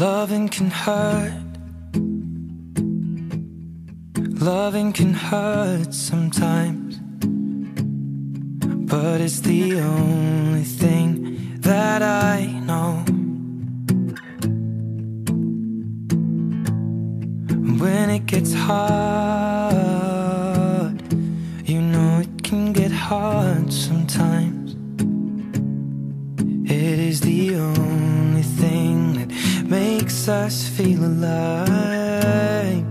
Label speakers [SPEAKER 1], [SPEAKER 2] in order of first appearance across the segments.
[SPEAKER 1] Loving can hurt. Loving can hurt sometimes, but it's the only thing that I know. When it gets hard, you know it can get hard sometimes. It is the only thing that makes us feel alive.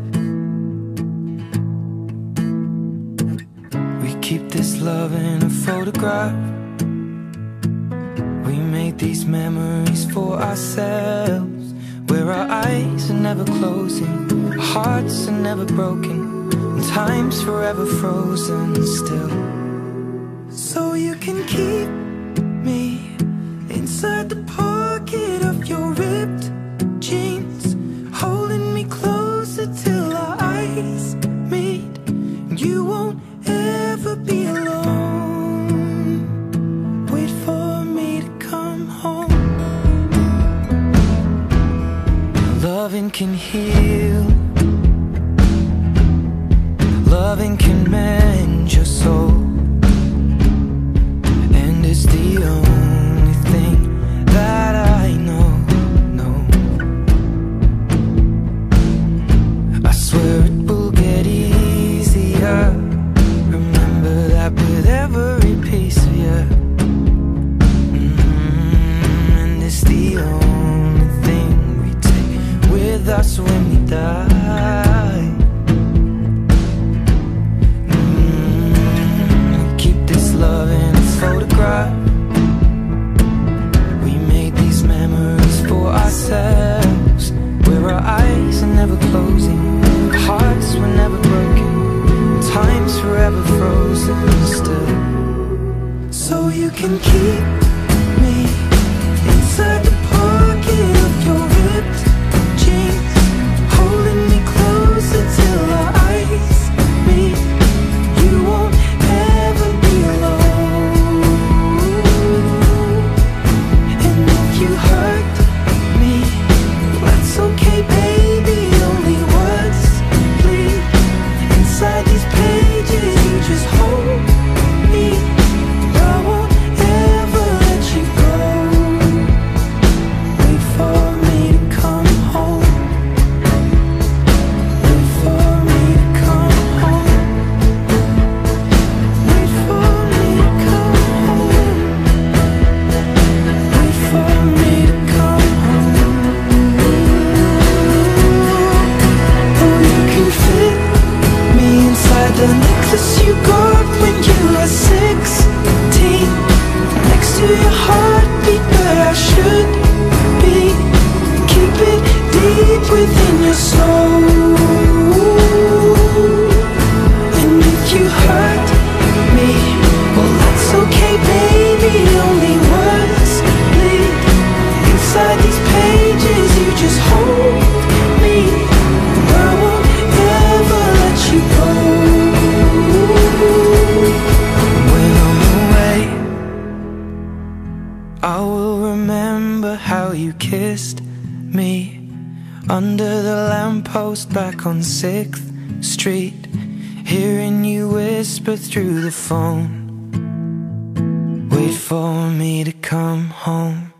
[SPEAKER 1] We keep this love in a photograph. We make these memories for ourselves, where our eyes are never closing, our hearts are never broken, and time's forever frozen still. So you can keep me inside the pocket of your ripped jeans, holding me closer till our eyes meet. You won't ever be alone. Wait for me to come home. Loving can heal. Loving can mend your soul, and it's the only thing that I know. I swear it will get easier. Remember that with every piece of you. And it's the only thing we take with us when we die. Keep this love in a photograph. We made these memories for ourselves, where our eyes are never closing, our hearts were never broken, time's forever frozen still. So you can keep me inside the pocket of your ripped jeans, holding me closer till our eyes meet. You won't ever be alone. And if you hurt me, that's okay, baby. Only words bleed inside these pages. You just hold me. I won't ever let you go. Wait for me to come home. Wait for me to come home. Wait for me to come home. Wait for me to come home. Oh, you can fit me inside the necklace you got when you were 16, next to your heartbeat where I should be. Keep it deep within your soul. And if you hurt me, well, that's okay, baby. Only words bleed inside these pages. You just hold me. I won't ever let you go. When I'm away, I will remember how you kissed me under the lamppost back on 6th Street, hearing you whisper through the phone. Wait for me to come home.